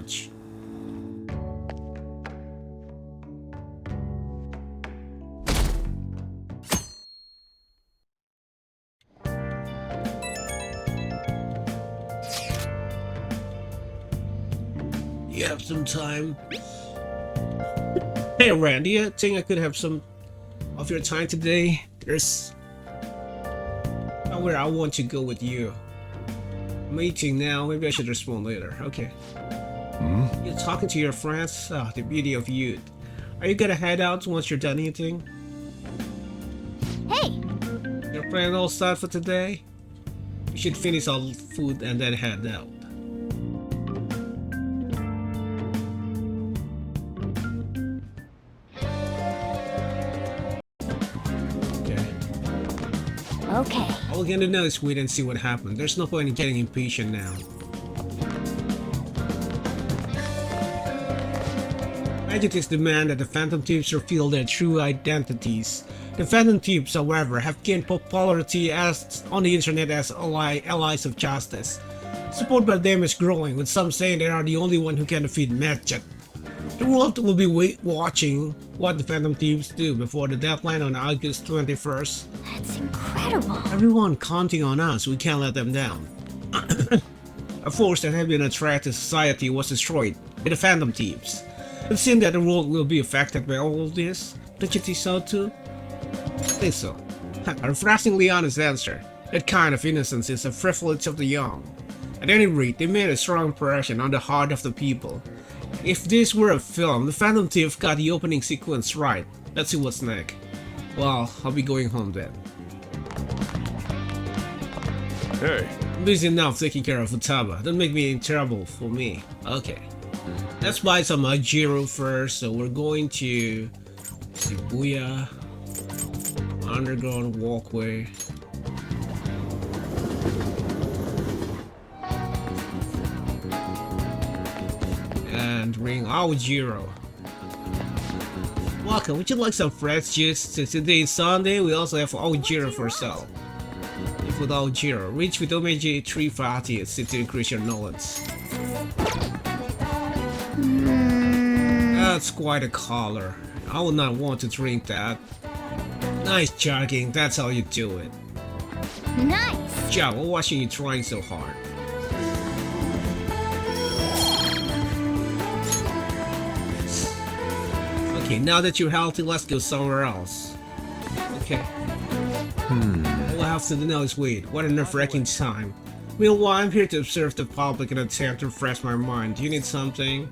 much. You have some time? Hey Ren, do you think I could have some of your time today? There's somewhere I want to go with you. Meeting now, maybe I should respond later. Okay. You're talking to your friends? Ah, the beauty of youth. Are you gonna head out once you're done eating? Hey! Your plan all set for today? You should finish all the food and then head out. Okay. All we're gonna do is wait and see what happens. There's no point in getting impatient now. Adjectives demand that the Phantom Thieves reveal their true identities. The Phantom Thieves, however, have gained popularity on the internet as allies of justice. Support by them is growing, with some saying they are the only one who can defeat magic. The world will be watching what the Phantom Thieves do before the deadline on August 21st. That's incredible. Everyone counting on us, we can't let them down. A force that had been a threat to society was destroyed by the Phantom Thieves. It seems that the world will be affected by all of this. Don't you think so too? I think so. A refreshingly honest answer. That kind of innocence is a privilege of the young. At any rate, they made a strong impression on the heart of the people. If this were a film, the Phantom Thief got the opening sequence right. Let's see what's next. Well, I'll be going home then. Hey. I'm busy enough taking care of Futaba. Don't make me in trouble for me. Okay. Let's buy some Ajiro first. So we're going to Shibuya Underground Walkway. And ring Ajiro. Welcome, would you like some fresh juice? Since today is Sunday, we also have Ajiro for sale. If with Ajiro, reach with Omega 340 to increase your knowledge. That's quite a color. I would not want to drink that. Nice jogging, that's how you do it. Nice! Job, we're watching you trying so hard. Okay, now that you're healthy, let's go somewhere else. Okay. All I have to do now is wait. What a nerve-wracking time. Meanwhile, I'm here to observe the public and attempt to refresh my mind. Do you need something?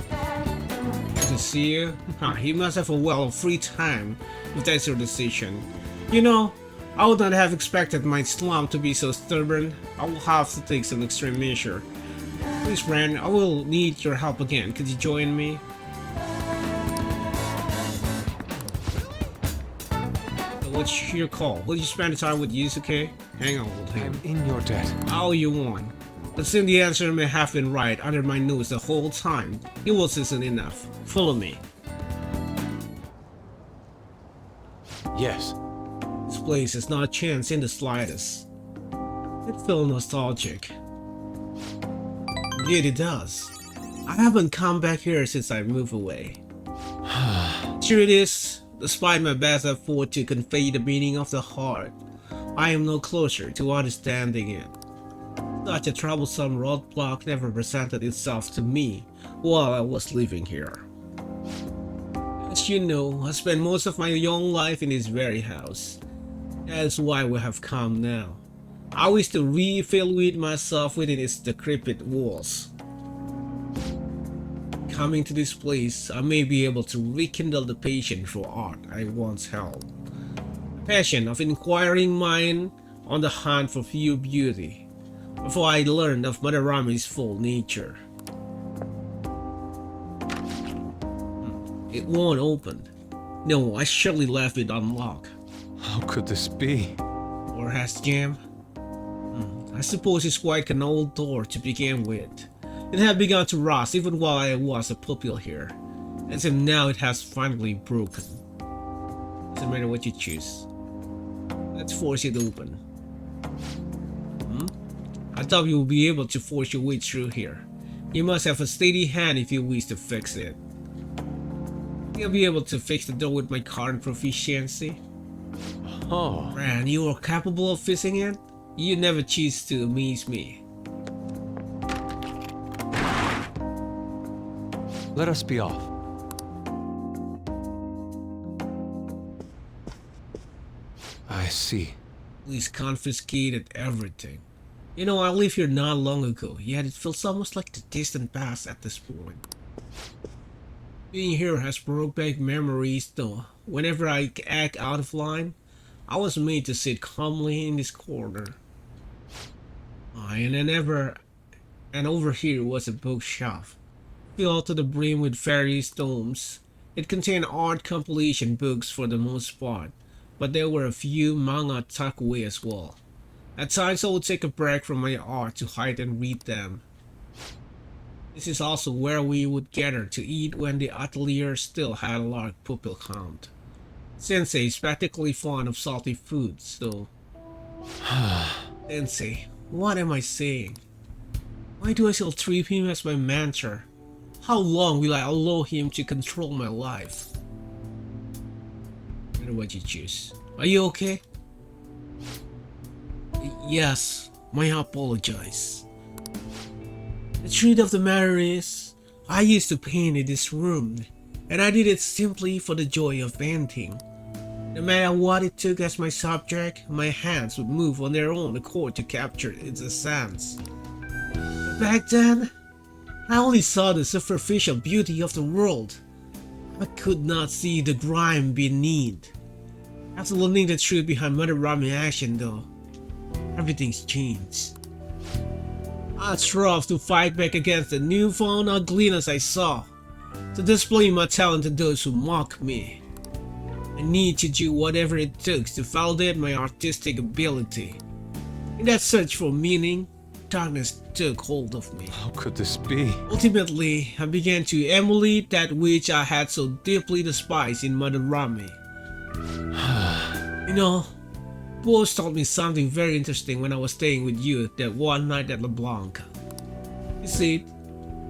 Good to see you. You must have a well of free time if that's your decision. You know, I would not have expected my slump to be so stubborn. I will have to take some extreme measure. Please, Ren, I will need your help again. Could you join me? What's your call? Will you spend the time with Yusuke? Hang on with him. I'm in your debt. All you want. Assume the answer may have been right under my nose the whole time. It wasn't enough. Follow me. Yes. This place is not a chance in the slightest. It feels nostalgic. Indeed it does. I haven't come back here since I moved away. Sure it is. Despite my best effort to convey the meaning of the heart, I am no closer to understanding it. Such a troublesome roadblock never presented itself to me while I was living here. As you know, I spent most of my young life in this very house. That's why we have come now. I wish to re-evaluate myself within its decrepit walls. Coming to this place, I may be able to rekindle the passion for art I once held. A passion of inquiring mind on the hunt for pure beauty, before I learned of Madarame's full nature. It won't open. No, I surely left it unlocked. How could this be? Or has jammed? I suppose it's quite an old door to begin with. It had begun to rust even while I was a pupil here, and so now it has finally broken. Doesn't matter what you choose. Let's force it open. I thought you would be able to force your way through here. You must have a steady hand if you wish to fix it. You'll be able to fix the door with my current proficiency. Oh, Ren, you are capable of fixing it? You never cease to amaze me. let us be off. I see. Police confiscated everything. You know, I lived here not long ago, yet it feels almost like the distant past at this point. Being here has brought back memories though. Whenever I act out of line, I was made to sit calmly in this corner. And over here was a bookshelf, filled to the brim with various tomes. It contained art compilation books for the most part, but there were a few manga tucked away as well. At times I would take a break from my art to hide and read them. This is also where we would gather to eat when the atelier still had a large pupil count. Sensei is practically fond of salty foods, so... Sensei, what am I saying? Why do I still treat him as my mentor? How long will I allow him to control my life? No matter what you choose. Are you okay? Yes, I apologize. The truth of the matter is, I used to paint in this room, and I did it simply for the joy of painting. No matter what it took as my subject, my hands would move on their own accord to capture its essence. But back then, I only saw the superficial beauty of the world. I could not see the grime beneath. After learning the truth behind Madarame action though, everything's changed. I strove to fight back against the newfound ugliness I saw, to display my talent to those who mock me. I need to do whatever it took to validate my artistic ability. In that search for meaning, darkness took hold of me. How could this be? Ultimately, I began to emulate that which I had so deeply despised in Madarame. You know, Boss told me something very interesting when I was staying with you that one night at LeBlanc. He said,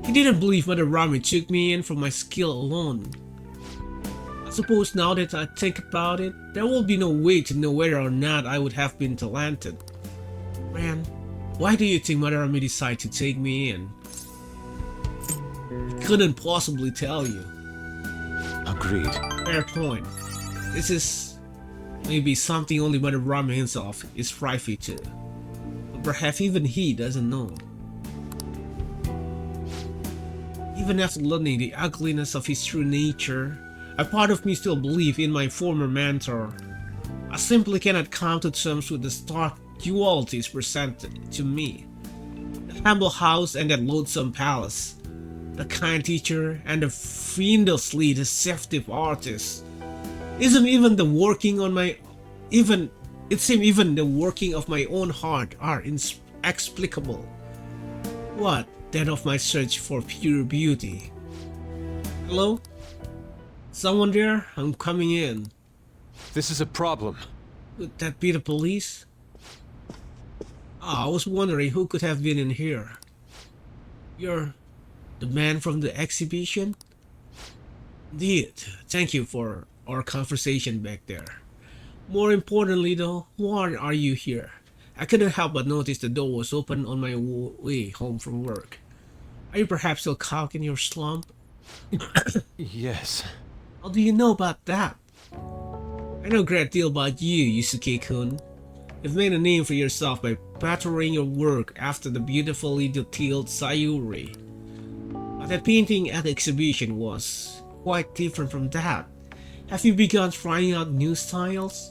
he didn't believe Madarame took me in for my skill alone. I suppose now that I think about it, there will be no way to know whether or not I would have been talented. Man, why do you think Madarame decided to take me in? I couldn't possibly tell you. Agreed. Fair point. This is maybe something only Madarame himself is privy to. But perhaps even he doesn't know. Even after learning the ugliness of his true nature, a part of me still believes in my former mentor. I simply cannot come to terms with the stark dualities presented to me. The humble house and that loathsome palace. The kind teacher and the fiendlessly deceptive artist. It seems even the working of my own heart are inexplicable. What then of my search for pure beauty? Hello? Someone there? I'm coming in. This is a problem. Could that be the police? I was wondering who could have been in here. You're the man from the exhibition? Indeed. Thank you for our conversation back there. More importantly though, why are you here? I couldn't help but notice the door was open on my way home from work. Are you perhaps still caught in your slump? Yes. How do you know about that? I know a great deal about you, Yusuke-kun. You've made a name for yourself by bettering your work after the beautifully detailed Sayuri. But that painting at the exhibition was quite different from that. Have you begun trying out new styles?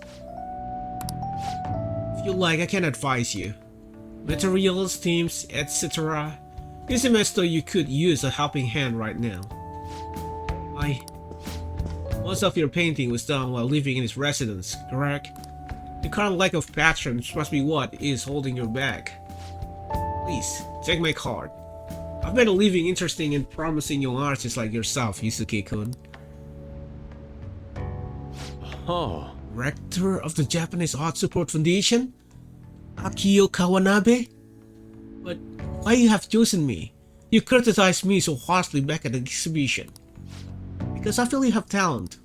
If you like, I can advise you. Materials, themes, etc. You seem as though you could use a helping hand right now. Most of your painting was done while living in his residence, correct? The current lack of patrons must be what is holding you back. Please, take my card. I've made a living interesting and promising young artists like yourself, Yusuke-kun. Oh. Rector of the Japanese Art Support Foundation? Akio Kawanabe? But why you have chosen me? You criticized me so harshly back at the exhibition. Because I feel you have talent.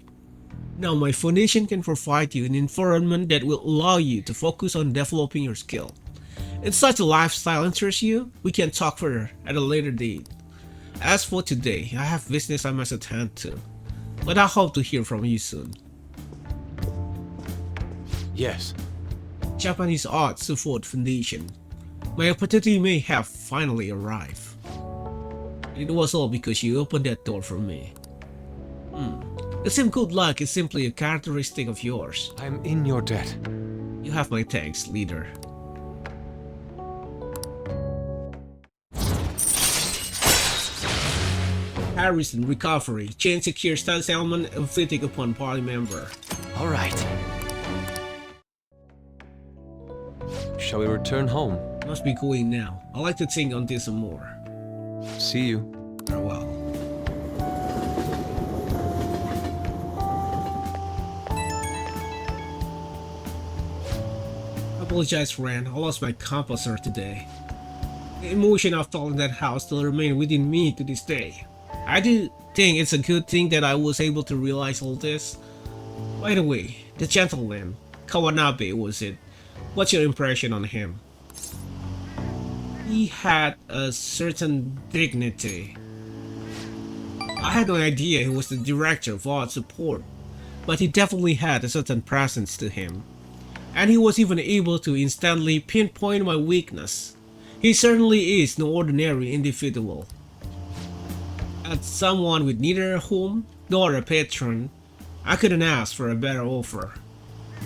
Now my foundation can provide you an environment that will allow you to focus on developing your skill. If such a lifestyle interests you, we can talk further at a later date. As for today, I have business I must attend to, but I hope to hear from you soon. Yes. Japanese Art Support Foundation. My opportunity may have finally arrived. It was all because you opened that door for me. The same good luck is simply a characteristic of yours. I'm in your debt. You have my thanks, leader. Harrison recovery. Chain secure stance element inflicting upon party member. All right. Shall we return home? Must be going now. I'd like to think on this some more. See you. Farewell. I apologize, Ren. I lost my composer today. The emotion I felt in that house still remain within me to this day. I do think it's a good thing that I was able to realize all this. By the way, the gentleman, Kawanabe was it? What's your impression on him? He had a certain dignity. I had no idea he was the director of art support, but he definitely had a certain presence to him. And he was even able to instantly pinpoint my weakness. He certainly is no ordinary individual. As someone with neither a home nor a patron, I couldn't ask for a better offer.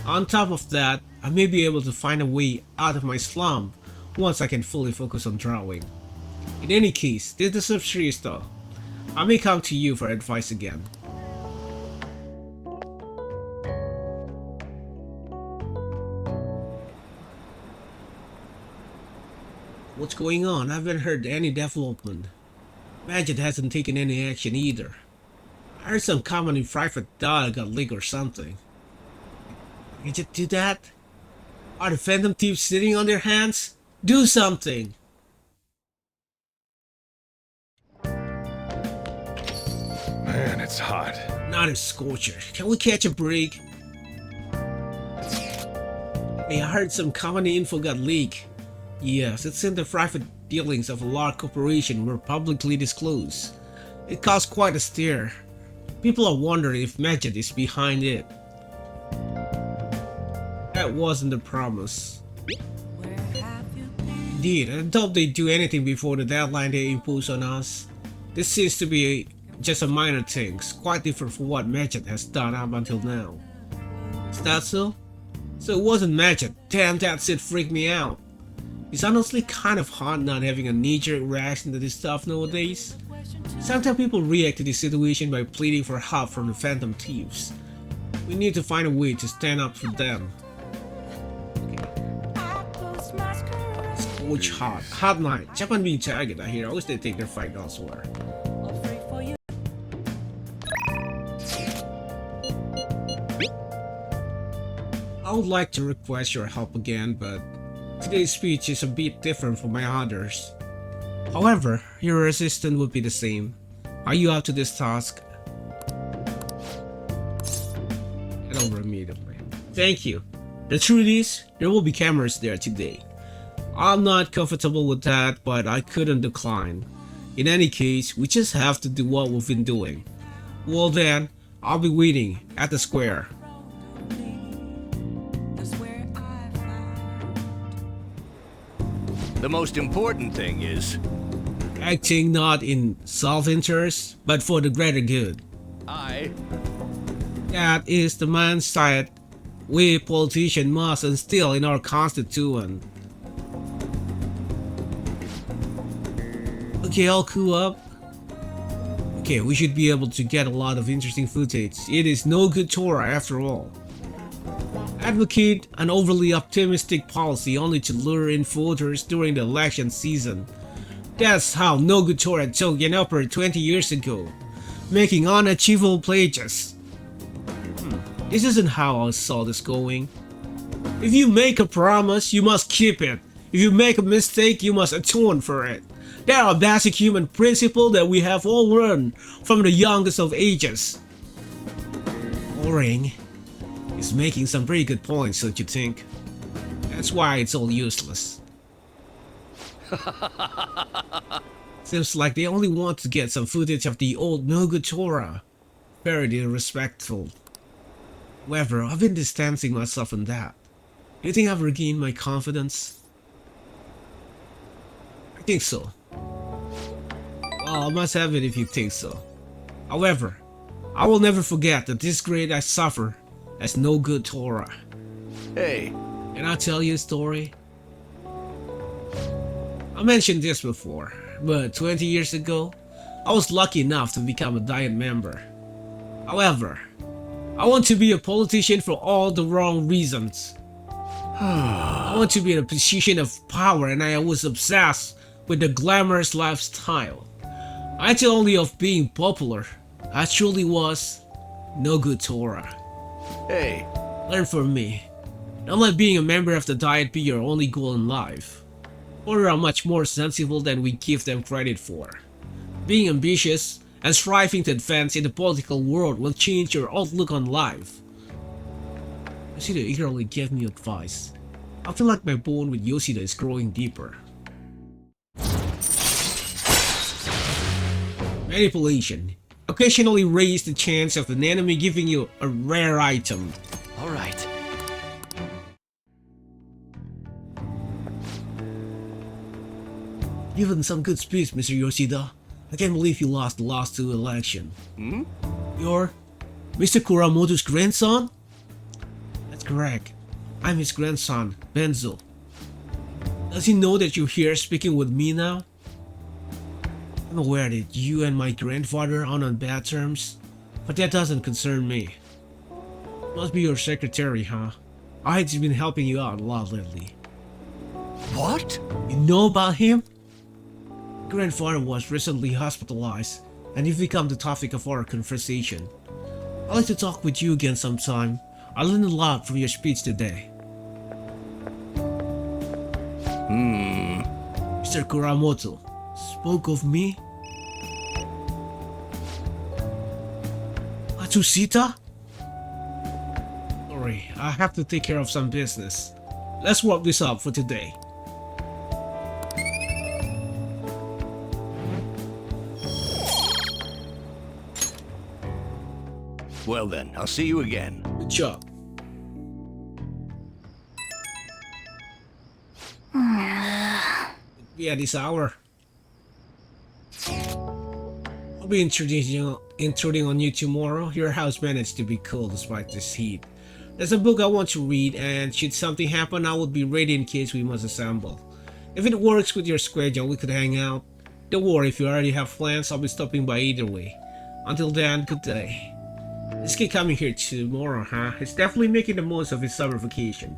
On top of that, I may be able to find a way out of my slump once I can fully focus on drawing. In any case, this is the subseries though. I may come to you for advice again. What's going on? I haven't heard any development. Magic hasn't taken any action either. I heard some common in private data got leaked or something. Did you do that? Are the Phantom Thieves sitting on their hands? Do something! Man, it's hot. Not a scorcher. Can we catch a break? Hey, I heard some company info got leaked. Yes, it seemed the private dealings of a large corporation were publicly disclosed. It caused quite a stir. People are wondering if Magic is behind it. That wasn't the promise. Indeed, I doubt they do anything before the deadline they impose on us. This seems to be just a minor thing, quite different from what Magic has done up until now. Is that so? So it wasn't Magic. Damn, that shit freaked me out. It's honestly kind of hard not having a knee-jerk reaction to this stuff nowadays. Sometimes people react to this situation by pleading for help from the Phantom Thieves. We need to find a way to stand up for them. Scorch hot. Hot night. Japan being targeted, I hear. I wish they take their fight elsewhere. I would like to request your help again, but today's speech is a bit different from my others. However, your assistant would be the same. Are you up to this task? Head over immediately. Thank you. The truth is, there will be cameras there today. I'm not comfortable with that, but I couldn't decline. In any case, we just have to do what we've been doing. Well then, I'll be waiting at the square. The most important thing is Acting not in self-interest, but for the greater good. That is the mindset we politicians must instill in our constituent. Okay, I'll cool up. Okay, we should be able to get a lot of interesting footage. It is no good Tora after all. Advocate an overly optimistic policy only to lure in voters during the election season. That's how no good Tora took an upper 20 years ago, making unachievable pledges. This isn't how I saw this going. If you make a promise, you must keep it. If you make a mistake, you must atone for it. They are a basic human principle that we have all learned from the youngest of ages. Boring. He's making some pretty good points, don't you think? That's why it's all useless. Seems like they only want to get some footage of the old no-good Tora. Very disrespectful. However, I've been distancing myself from that. Do you think I've regained my confidence? I think so. Well, I must have it if you think so. However, I will never forget the disgrace I suffer as no good Tora. Hey, Can I tell you a story? I mentioned this before, but 20 years ago, I was lucky enough to become a Diet member. However, I want to be a politician for all the wrong reasons. I want to be in a position of power, and I was obsessed with the glamorous lifestyle. I thought only of being popular. I truly was no good Tora. hey, Learn from me. Don't let being a member of the Diet be your only goal in life. Or are much more sensible than we give them credit for. Being ambitious and striving to advance in the political world will change your outlook on life. Yoshida eagerly gave me advice. I feel like my bond with Yoshida is growing deeper. Manipulation. Occasionally raise the chance of an enemy giving you a rare item. All right. Given some good speech, Mr. Yoshida. I can't believe you lost the last two elections. You're Mr. Kuramoto's grandson? That's correct. I'm his grandson, Benzo. Does he know that you're here speaking with me now? I'm aware that you and my grandfather are on bad terms, but that doesn't concern me. Must be your secretary, huh? I've been helping you out a lot lately. what? You know about him? Grandfather was recently hospitalized, and you've become the topic of our conversation. I'd like to talk with you again sometime. I learned a lot from your speech today. Mr. Kuramoto spoke of me? Atsushita? Sorry, I have to take care of some business. Let's wrap this up for today. Well then, I'll see you again. Good job. Yeah, this hour. I'll be intruding on you tomorrow. Your house managed to be cool despite this heat. There's a book I want to read, and should something happen, I will be ready in case we must assemble. If it works with your schedule, we could hang out. Don't worry, if you already have plans, I'll be stopping by either way. Until then, good day. This kid coming here tomorrow, huh? He's definitely making the most of his summer vacation.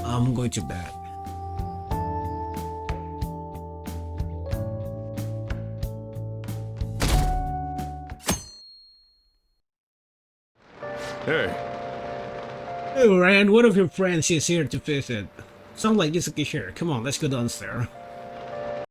I'm going to bed. Hey, Hey Ren, one of your friends is here to visit. Sounds like Yusuke here. Come on, let's go downstairs.